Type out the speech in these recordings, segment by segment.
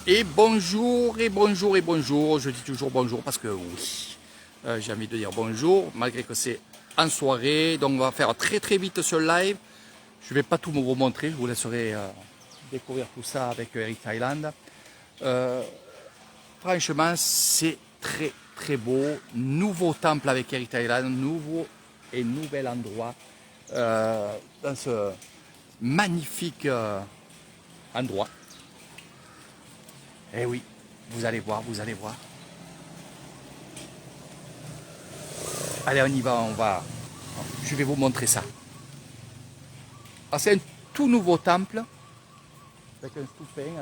Et bonjour, et bonjour, et bonjour. Je dis toujours bonjour parce que oui, j'ai envie de dire bonjour, malgré que c'est en soirée. Donc on va faire très très vite ce live. Je ne vais pas tout vous montrer, je vous laisserai découvrir tout ça avec Eric Thailand. Franchement, c'est très très beau. Nouveau temple avec Eric Thailand, nouveau et nouvel endroit dans ce magnifique endroit. Eh oui, vous allez voir, vous allez voir. Allez, on y va, on va. Je vais vous montrer ça. Ah, c'est un tout nouveau temple avec un stupin,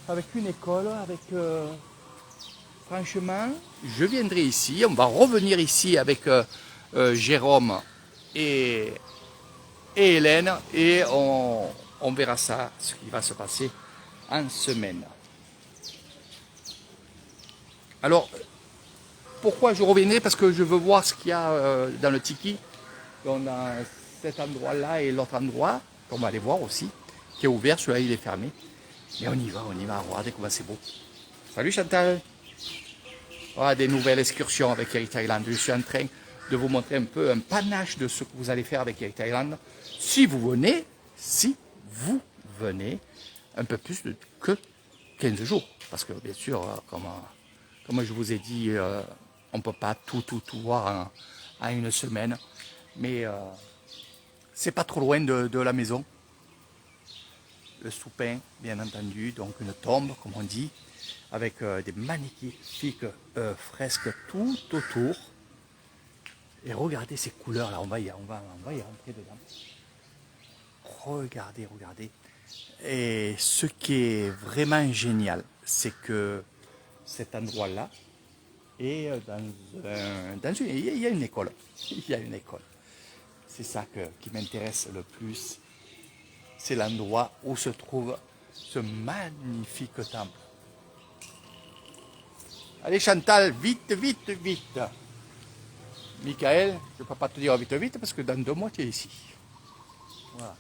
avec une école, franchement, je viendrai ici. On va revenir ici avec Jérôme et, et Hélène et on verra ça, ce qui va se passer en semaine. Alors, pourquoi je reviendrai? Parce que je veux voir ce qu'il y a dans le Tiki. On a cet endroit-là et l'autre endroit, qu'on va aller voir aussi, qui est ouvert, celui-là il est fermé. Mais on y va, regardez comment c'est beau. Salut Chantal. Voilà, des nouvelles excursions avec Eric Thailand. Je suis en train de vous montrer un peu un panache de ce que vous allez faire avec Eric Thailand. Si vous venez un peu plus que 15 jours. Parce que bien sûr, comme je vous ai dit, on ne peut pas tout voir en une semaine. Mais c'est pas trop loin de la maison. Le soupin, bien entendu, donc une tombe, comme on dit, avec des magnifiques fresques tout autour. Et regardez ces couleurs là, on va y rentrer dedans. Regardez. Et ce qui est vraiment génial, c'est que cet endroit-là est il y a une école. Il y a une école. C'est ça qui m'intéresse le plus. C'est l'endroit où se trouve ce magnifique temple. Allez Chantal, vite. Michael, je ne peux pas te dire vite parce que dans 2 mois tu es ici. Voilà.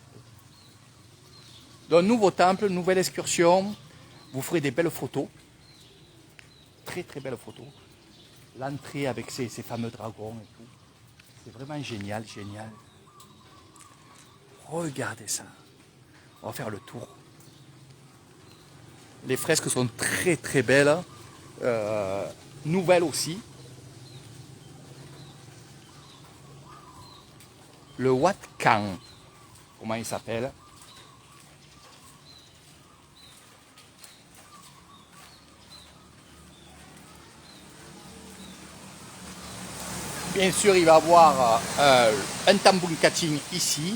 Donc nouveau temple, nouvelle excursion. Vous ferez des belles photos. Très belles photos. L'entrée avec ces fameux dragons et tout. C'est vraiment génial. Regardez ça. On va faire le tour. Les fresques sont très belles. Nouvelles aussi. Le Wat Kang. Comment il s'appelle? Bien sûr, il va y avoir un tambour catching ici.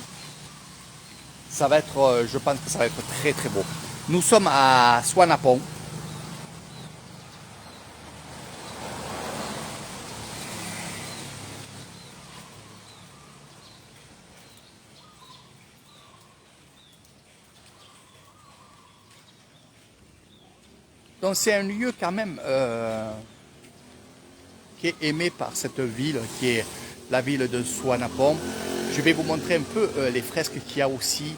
Ça va être, je pense que ça va être très beau. Nous sommes à Suanapong. Donc c'est un lieu quand même qui est aimé par cette ville, qui est la ville de Suanapong. Je vais vous montrer un peu les fresques qu'il y a aussi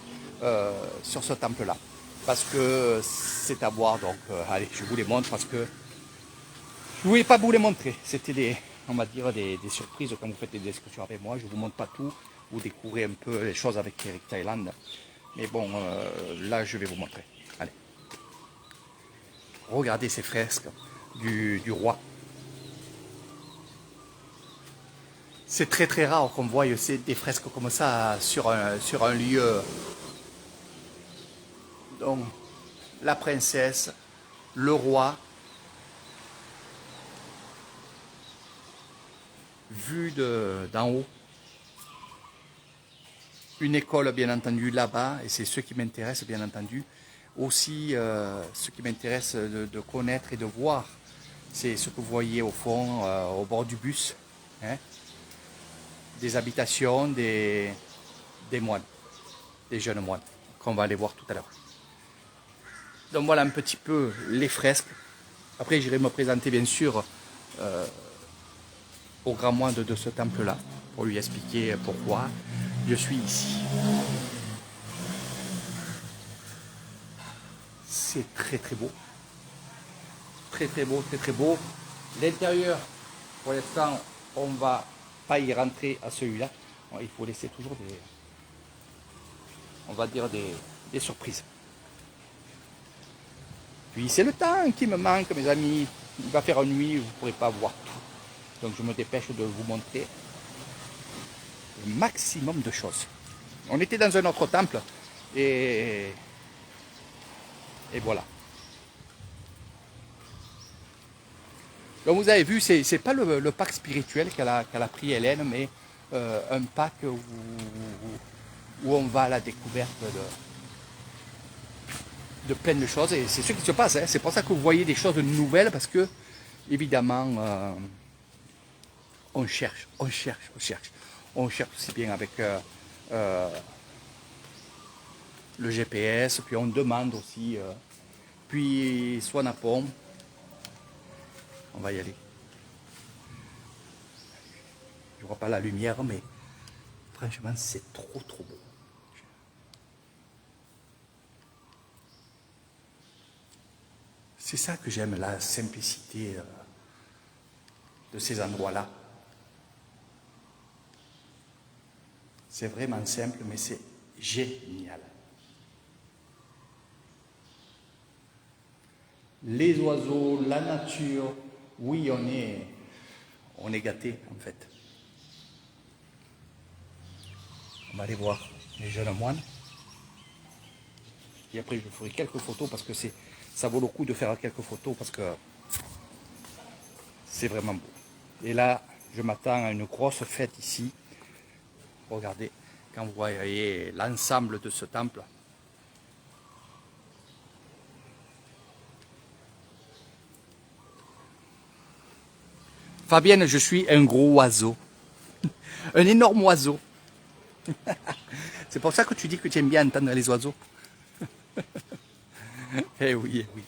sur ce temple-là. Parce que c'est à voir, donc allez, je vous les montre parce que je ne voulais pas vous les montrer. C'était on va dire des surprises quand vous faites des discussions avec moi. Je ne vous montre pas tout, vous découvrez un peu les choses avec Eric Thailand. Mais bon, là je vais vous montrer. Allez. Regardez ces fresques du roi. C'est très rare qu'on voie des fresques comme ça sur un lieu. Donc, la princesse, le roi, vu d'en haut. Une école, bien entendu, là-bas, et c'est ce qui m'intéresse, bien entendu. Aussi, ce qui m'intéresse de connaître et de voir, c'est ce que vous voyez au fond, au bord du bus. Hein, des habitations, des moines, des jeunes moines, qu'on va aller voir tout à l'heure. Donc voilà un petit peu les fresques. Après, j'irai me présenter, bien sûr, au grand moine de ce temple-là, pour lui expliquer pourquoi je suis ici. c'est très très beau. Très très beau, très très beau. L'intérieur, pour l'instant, on ne va pas y rentrer à celui-là. Il faut laisser toujours des, on va dire des surprises. Puis c'est le temps qui me manque, mes amis. Il va faire nuit, vous ne pourrez pas voir tout. Donc je me dépêche de vous montrer le maximum de choses. On était dans un autre temple et voilà. Donc vous avez vu, c'est pas le pack spirituel qu'elle a pris Hélène, mais un pack où on va à la découverte de plein de choses. Et c'est ce qui se passe. Hein. C'est pour ça que vous voyez des choses nouvelles, parce que, évidemment, on cherche. On cherche aussi bien avec le GPS, puis on demande aussi. Puis Swanapom, on va y aller. Je vois pas la lumière, mais franchement, c'est trop beau. C'est ça que j'aime, la simplicité de ces endroits-là. C'est vraiment simple, mais c'est génial. Les oiseaux, la nature, oui, on est gâtés en fait. On va aller voir les jeunes moines. Et après, je ferai quelques photos parce que ça vaut le coup de faire quelques photos parce que c'est vraiment beau. Et là, je m'attends à une grosse fête ici. Regardez, quand vous voyez l'ensemble de ce temple. Fabienne, je suis un gros oiseau. Un énorme oiseau. C'est pour ça que tu dis que tu aimes bien entendre les oiseaux. Eh oui, eh oui.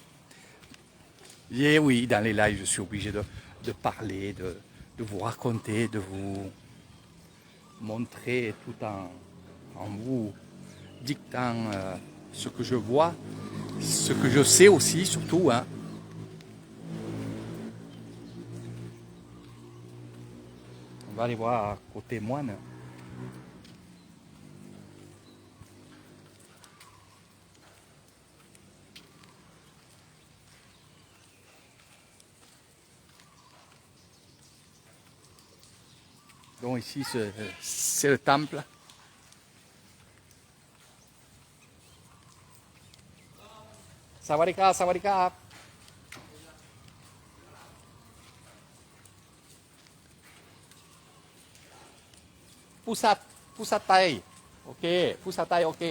Et oui, dans les lives, je suis obligé de parler, de vous raconter, de vous montrer tout en vous dictant ce que je vois, ce que je sais aussi, surtout. Hein. On va aller voir côté moine. Donc ici, c'est le temple. Sawadika, sawadika. Pusat, pusatai. Ok, pusatai, ok.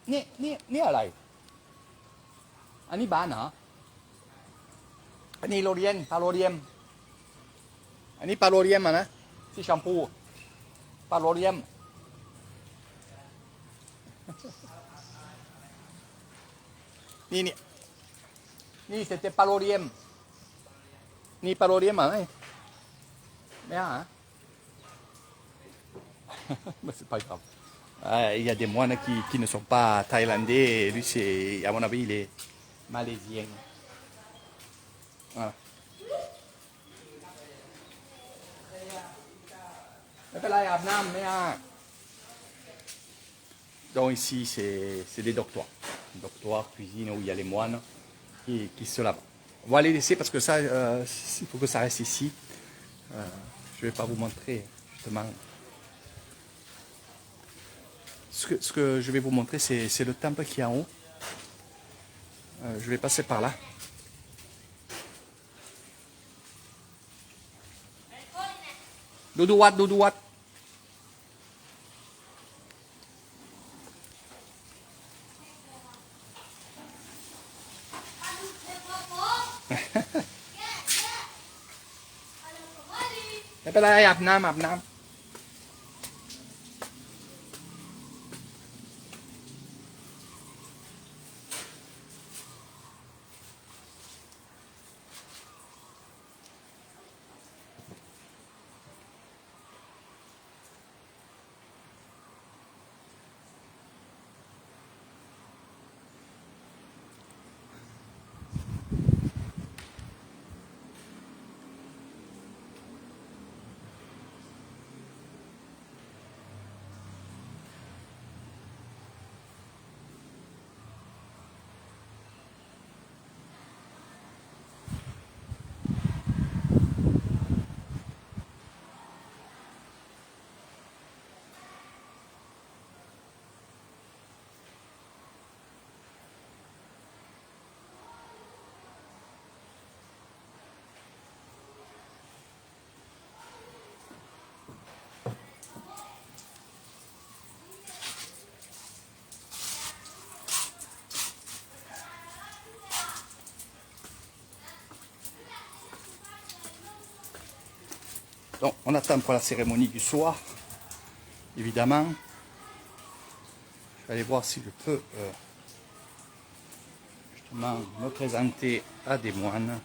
Niอะไรอันนี้บานเหรออันนี้โรเลียนปลาโรเลียมอันนี้ปลาโรเลียมอ่ะนะที่แชมพูปลาโรเลียมนี่ c'était Palorium. Ni Palorium, hein? Mais hein? Mais c'est pas grave. Il y a des moines qui ne sont pas thaïlandais. Et lui, à mon avis, il est malaisien. Voilà. Donc ici, c'est des dortoirs. Dortoirs, cuisine, où il y a les moines qui se lavent. On va les laisser parce que ça, il faut que ça reste ici. Je ne vais pas vous montrer justement. Ce que je vais vous montrer, c'est le temple qui est en haut. Je vais passer par là. Doudouat, doudouat.ไม่เป็นไรอาบน้ำอาบน้ำ Donc on attend pour la cérémonie du soir, évidemment. Je vais aller voir si je peux justement me présenter à des moines.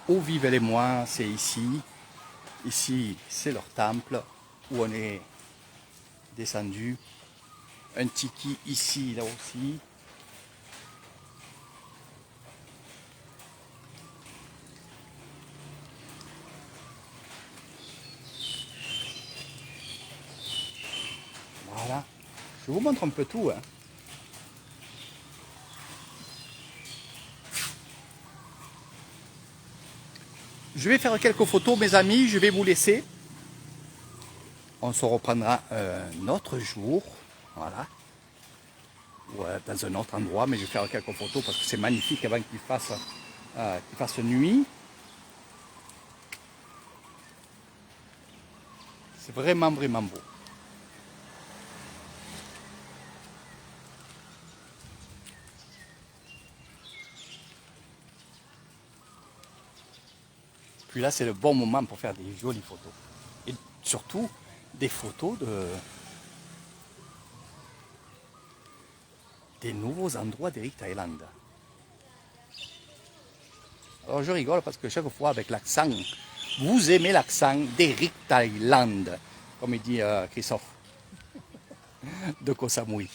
Où vivent les moines, c'est ici. Ici, c'est leur temple où on est descendu. Un tiki ici, là aussi. Voilà. Je vous montre un peu tout, hein. Je vais faire quelques photos, mes amis. Je vais vous laisser. On se reprendra un autre jour. Voilà. Ou dans un autre endroit. Mais je vais faire quelques photos parce que c'est magnifique avant qu'il fasse nuit. C'est vraiment, vraiment beau. Puis là, c'est le bon moment pour faire des jolies photos. Et surtout, des photos des nouveaux endroits d'Eric Thaïlande. Alors je rigole parce que chaque fois avec l'accent, vous aimez l'accent d'Eric Thaïlande, comme il dit Christophe de Koh Samui.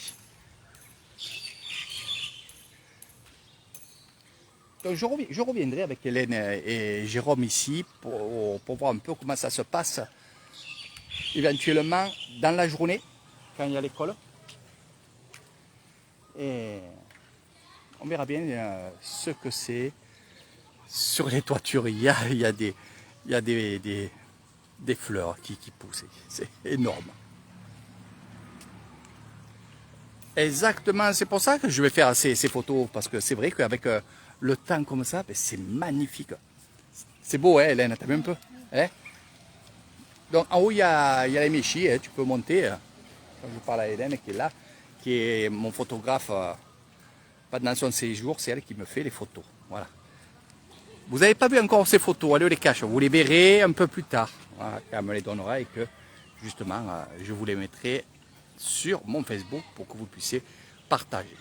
Donc je reviendrai avec Hélène et Jérôme ici pour voir un peu comment ça se passe éventuellement dans la journée quand il y a l'école. Et on verra bien ce que c'est. Sur les toitures, il y a des fleurs qui poussent. C'est énorme. Exactement, c'est pour ça que je vais faire ces photos. Parce que c'est vrai qu'avec le temps comme ça, ben, c'est magnifique. C'est beau, hein, Hélène, t'as vu un peu, hein? Donc en haut, il y a les Méchis, hein, tu peux monter. Quand je parle à Hélène qui est là, qui est mon photographe pendant son séjour, c'est elle qui me fait les photos. Voilà. Vous n'avez pas vu encore ces photos, allez les cache, vous les verrez un peu plus tard, voilà, quand elle me les donnera et que justement je vous les mettrai sur mon Facebook pour que vous puissiez partager.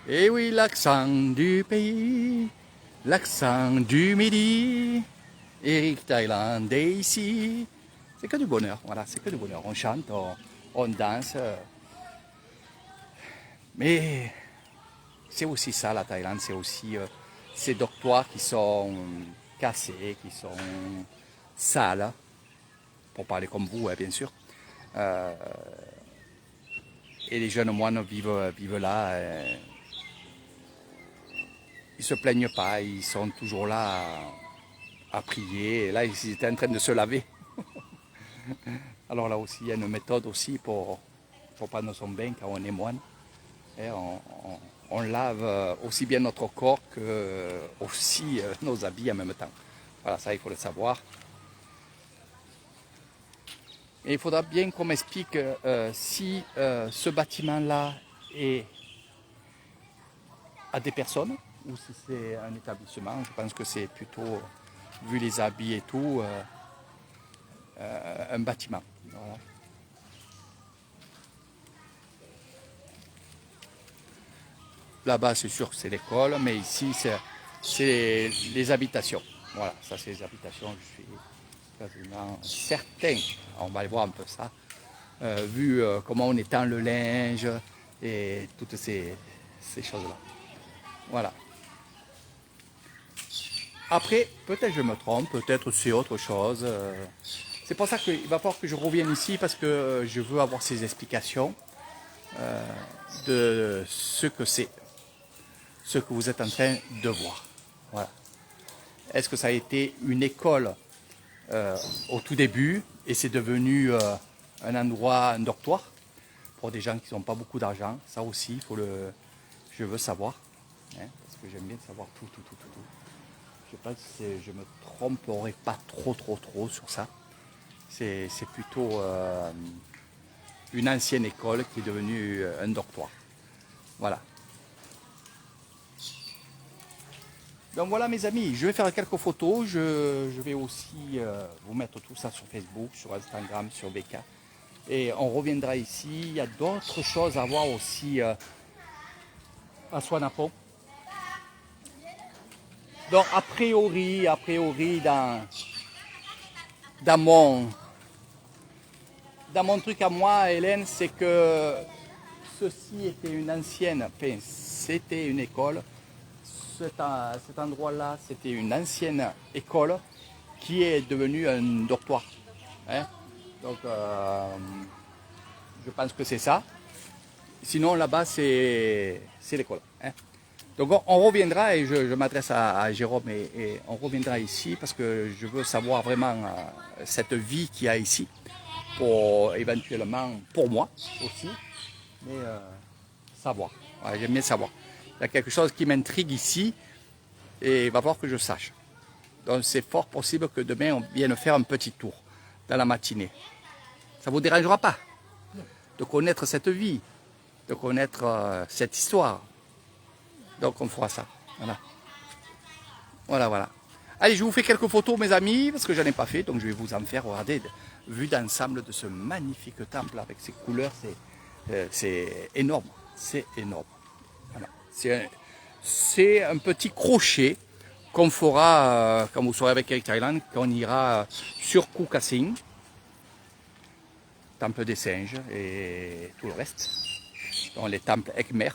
Et oui, l'accent du pays, l'accent du midi, Eric Thaïlande est ici. C'est que du bonheur, voilà, c'est que du bonheur. On chante, on danse. Mais c'est aussi ça, la Thaïlande, c'est aussi ces dortoirs qui sont cassés, qui sont sales, pour parler comme vous, hein, bien sûr. Et les jeunes moines vivent là. Ils ne se plaignent pas, ils sont toujours là à prier. Et là, ils étaient en train de se laver. Alors là aussi, il y a une méthode aussi pour prendre son bain quand on est moine. Et on lave aussi bien notre corps que aussi nos habits en même temps. Voilà, ça il faut le savoir. Et il faudra bien qu'on m'explique si ce bâtiment-là est à des personnes ou si c'est un établissement. Je pense que c'est plutôt, vu les habits et tout, un bâtiment. Voilà. Là-bas, c'est sûr que c'est l'école, mais ici, c'est les habitations. Voilà, ça c'est les habitations, je suis quasiment certain. On va aller voir un peu ça. Vu comment on étend le linge et toutes ces choses-là. Voilà. Après, peut-être je me trompe, peut-être c'est autre chose. C'est pour ça qu'il va falloir que je revienne ici parce que je veux avoir ces explications de ce que c'est, ce que vous êtes en train de voir. Voilà. Est-ce que ça a été une école au tout début et c'est devenu un endroit, un dortoir pour des gens qui n'ont pas beaucoup d'argent? Ça aussi, je veux savoir, hein, parce que j'aime bien savoir tout. Je ne sais pas si je me tromperai pas trop sur ça. C'est plutôt une ancienne école qui est devenue un dortoir. Voilà. Donc voilà mes amis, je vais faire quelques photos, je vais aussi vous mettre tout ça sur Facebook, sur Instagram, sur VK. Et on reviendra ici, il y a d'autres choses à voir aussi à Swanapo. Donc a priori dans mon truc à moi, Hélène, c'est que ceci était une ancienne, enfin c'était une école. Cet endroit-là, c'était une ancienne école qui est devenue un dortoir. Hein. Donc, je pense que c'est ça. Sinon, là-bas, c'est l'école. Hein. Donc, on reviendra et je m'adresse à Jérôme et on reviendra ici parce que je veux savoir vraiment cette vie qu'il y a ici, pour éventuellement, pour moi aussi, mais savoir. Ouais, j'aime bien savoir. Il y a quelque chose qui m'intrigue ici et il va falloir que je sache. Donc c'est fort possible que demain on vienne faire un petit tour dans la matinée. Ça ne vous dérangera pas de connaître cette vie, de connaître cette histoire. Donc on fera ça. Voilà. Voilà. Allez, je vous fais quelques photos mes amis, parce que je n'en ai pas fait, donc je vais vous en faire. Regardez, vue d'ensemble de ce magnifique temple avec ses couleurs, c'est énorme. C'est énorme. Voilà. C'est un petit crochet qu'on fera quand vous serez avec Eric Thailand, quand on ira sur Koh Kasing, temple des singes et tout le reste, donc les temples Khmer.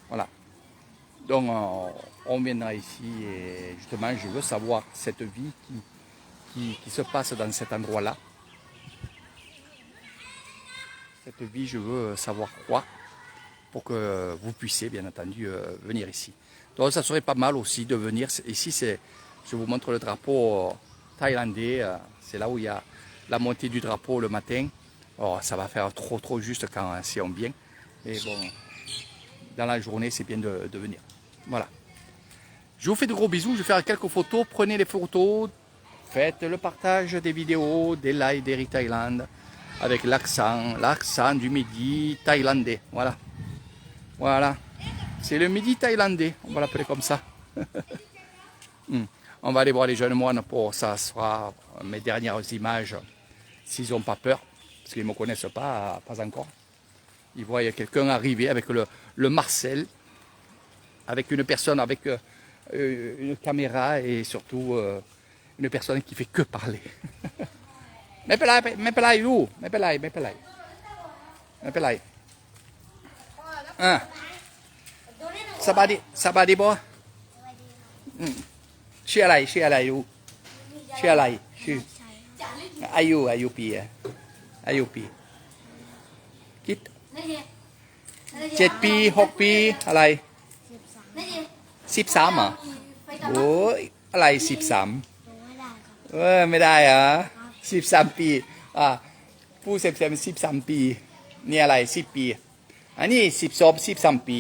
Voilà. Donc on viendra ici et justement je veux savoir cette vie qui se passe dans cet endroit-là. Cette vie, je veux savoir quoi, pour que vous puissiez bien entendu venir ici. Donc ça serait pas mal aussi de venir ici. Je vous montre le drapeau thaïlandais. C'est là où il y a la montée du drapeau le matin. Oh, ça va faire trop juste quand c'est bien. Mais bon, dans la journée, c'est bien de venir. Voilà. Je vous fais de gros bisous. Je vais faire quelques photos. Prenez les photos. Faites le partage des vidéos, des lives d'Eric Thailand avec l'accent du midi thaïlandais. Voilà. C'est le midi thaïlandais, on va l'appeler comme ça. On va aller voir les jeunes moines pour ça sera mes dernières images, s'ils n'ont pas peur, parce qu'ils ne me connaissent pas encore. Ils voient quelqu'un arriver avec le Marcel, avec une personne avec une caméra et surtout une personne qui fait que parler. Mais pelai, vous, mais pelai. Ça va des bois. ชื่ออะไรลูกชื่ออะไรชื่ออายุปีคิด7 ปี 6 ปีอะไร13เหรอโอ้ยอะไร13ไม่ได้เหรอ13 ปีผู้เซม13 ปีนี่อะไร10 ปีอันนี้13 ปี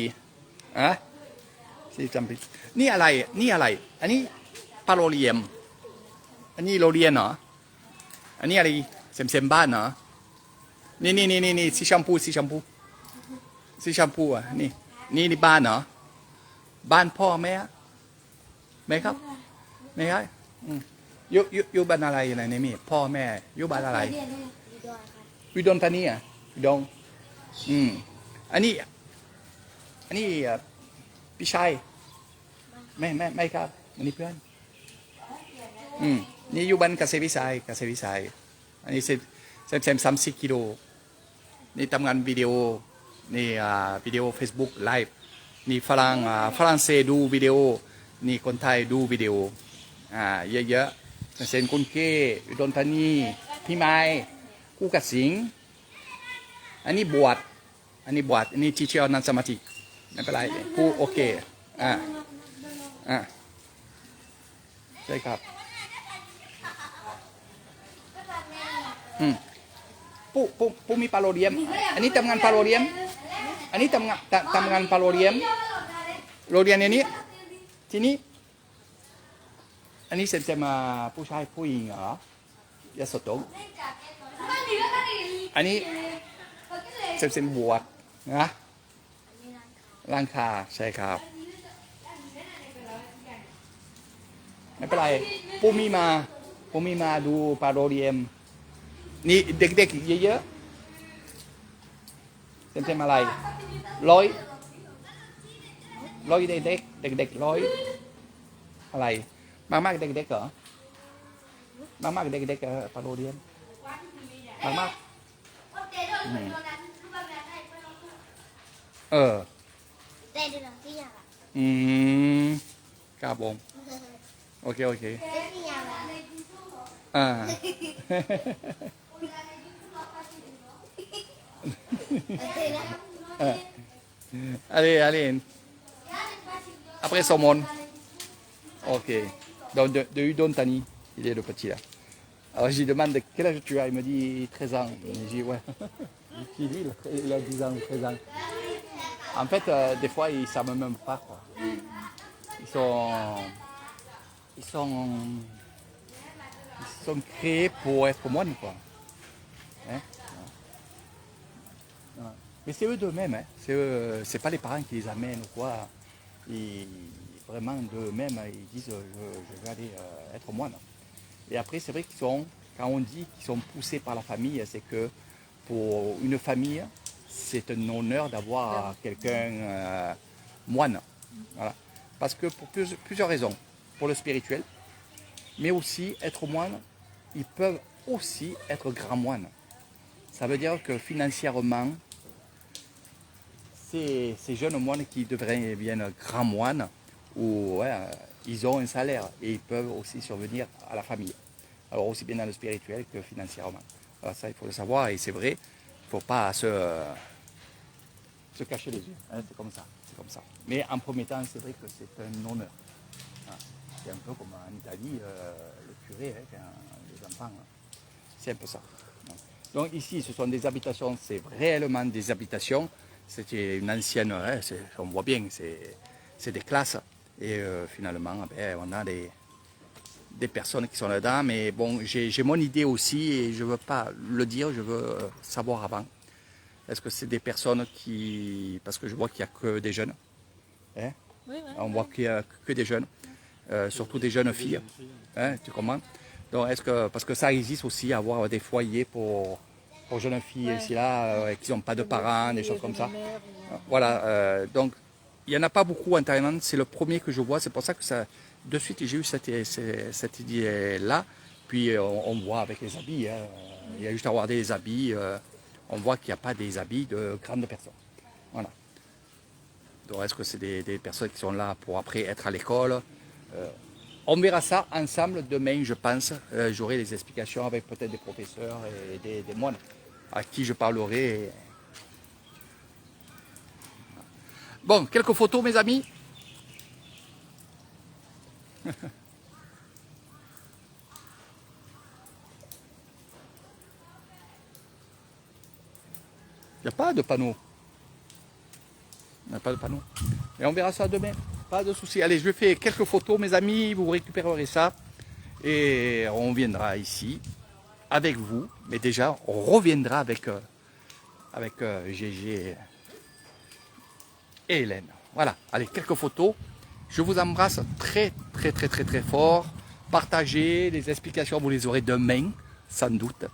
13 ปีนี่อะไรอันนี้ปลาโรเลียมอันนี้โรเลียนเหรออันนี้อะไรเซมบ้านเหรอนี่สีชมพูอ่ะนี่บ้านเหรอบ้านพ่อแม่ไหมครับไม่ครับอยู่บ้านอะไรในนี่พ่อแม่อยู่บ้านอะไรอุดรธานีอ่ะอุดรอันนี้พี่ชายไม่ครับอันนี้เพื่อนนี่อยู่บ้านเกษตรวิสัยอันนี้30 กิโลนี่ทำงานวิดีโอนี่วิดีโอ Facebook ไลฟ์นี่ฝรั่งเศสดูวิดีโอนี่คนไทยดูวิดีโอเยอะๆเซนกุนเก้อุดรธานีพี่ไม้กู้กสิงอันนี้บวชอันนี้ที่เชี่ยวนั่งสมาธิไม่เป็นไรผู้โอเคใช่ครับผู้มีปลาโรเลียมอันนี้ทำงานปลาโรเลียมอันนี้ทำงานปลาโรเลียมอันนี้ทีนี้อันนี้เซมผู้ชายผู้หญิงเหรอยาสตงอันนี้เซมบวชนะ ร้านค้าใช่ครับไม่เป็นไรพรุ่งนี้มาดูปาโรเดียมนี่เด็กๆเยอะๆเต็มอะไรร้อยเด็กร้อยอะไรมากเด็กๆเหรอมากเด็กๆปาโรเดียมมากเอออืมครับผมโอเคอ่า allez. Après Somon. Ok. Donc de Udon Tani, il est le petit là. Alors je lui demande quel âge tu as, il me dit 13 ans. Je dis ouais. Puis lui, il a 10 ans, 13 ans. En fait, des fois, ils ne savent même pas quoi. Ils sont créés pour être moines quoi. Hein? Mais c'est eux d'eux-mêmes, hein. C'est pas les parents qui les amènent ou quoi. Vraiment d'eux-mêmes, ils disent je vais aller être moine. Et après, c'est vrai qu'ils sont, quand on dit qu'ils sont poussés par la famille, c'est que pour une famille, c'est un honneur d'avoir quelqu'un moine. Voilà. Parce que pour plusieurs raisons. Pour le spirituel, mais aussi être moine, ils peuvent aussi être grands moines. Ça veut dire que financièrement, ces jeunes moines qui deviennent grands moines, où ouais, ils ont un salaire et ils peuvent aussi survenir à la famille. Alors aussi bien dans le spirituel que financièrement. Alors ça, il faut le savoir et c'est vrai, il ne faut pas se cacher les yeux. Hein, c'est comme ça. Mais en premier temps, c'est vrai que c'est un honneur. Voilà. C'est un peu comme en Italie, le curé, hein, quand les enfants, c'est un peu ça. Donc ici, ce sont des habitations, c'est réellement des habitations. C'était une ancienne, hein, on voit bien, c'est des classes. Et finalement, ben, on a des personnes qui sont là-dedans. Mais bon, j'ai mon idée aussi et je ne veux pas le dire, je veux savoir avant. Est-ce que c'est des personnes qui... Parce que je vois qu'il n'y a que des jeunes. Hein? Oui, on voit qu'il n'y a que des jeunes. Surtout des jeunes filles. Hein, tu comprends? Donc, est-ce que... Parce que ça existe aussi, avoir des foyers pour jeunes filles ici là, qui n'ont pas de parents, des choses comme ça. Voilà. Donc, il n'y en a pas beaucoup en Thaïlande. C'est le premier que je vois. C'est pour ça que ça... De suite, j'ai eu cette idée-là. Puis, on voit avec les habits. Hein. Il y a juste à regarder les habits. On voit qu'il n'y a pas des habits de grandes personnes. Voilà. Donc, est-ce que c'est des personnes qui sont là pour après être à l'école? On verra ça ensemble demain, je pense. J'aurai des explications avec peut-être des professeurs et des moines à qui je parlerai. Bon, quelques photos, mes amis. Il n'y a pas de panneau. Il n'y a pas de panneau. Et on verra ça demain. Pas de souci. Allez, je fais quelques photos, mes amis. Vous récupérerez ça. Et on viendra ici avec vous. Mais déjà, on reviendra avec Gégé et Hélène. Voilà. Allez, quelques photos. Je vous embrasse très fort. Partagez les explications, vous les aurez demain, sans doute.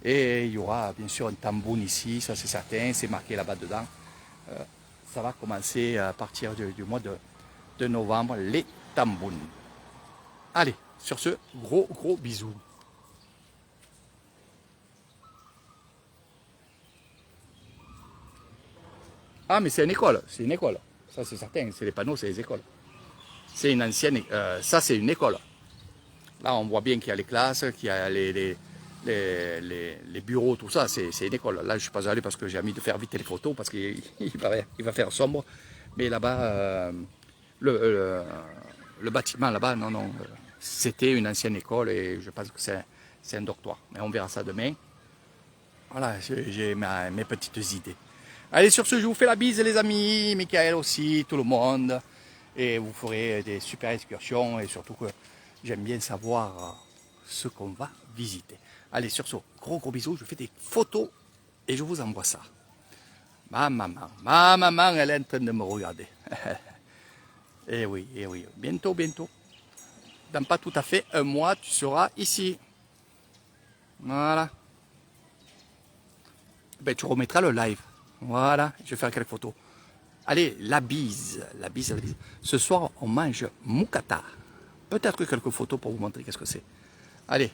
Et il y aura bien sûr un tambour ici, ça c'est certain, c'est marqué là-bas dedans. Ça va commencer à partir du mois de novembre, les tambours. Allez, sur ce, gros bisous. Ah, mais c'est une école. Ça c'est certain, c'est les panneaux, c'est les écoles. C'est une ancienne, ça c'est une école. Là on voit bien qu'il y a les classes, qu'il y a les bureaux, tout ça, c'est une école. Là je ne suis pas allé parce que j'ai envie de faire vite les photos parce qu'il va faire sombre. Mais là-bas, le bâtiment là-bas, non, c'était une ancienne école et je pense que c'est un dortoir. Mais on verra ça demain. Voilà, j'ai mes petites idées. Allez, sur ce, je vous fais la bise les amis, Michael aussi, tout le monde. Et vous ferez des super excursions et surtout que j'aime bien savoir ce qu'on va visiter. Allez, sur ce, gros bisous, je fais des photos et je vous envoie ça. Ma maman, elle est en train de me regarder. Eh oui, eh oui. Bientôt, bientôt. Dans pas tout à fait un mois, tu seras ici. Voilà. Ben, tu remettras le live. Voilà, je vais faire quelques photos. Allez, la bise, la bise, la bise. Ce soir, on mange moukata. Peut-être quelques photos pour vous montrer qu'est-ce que c'est. Allez,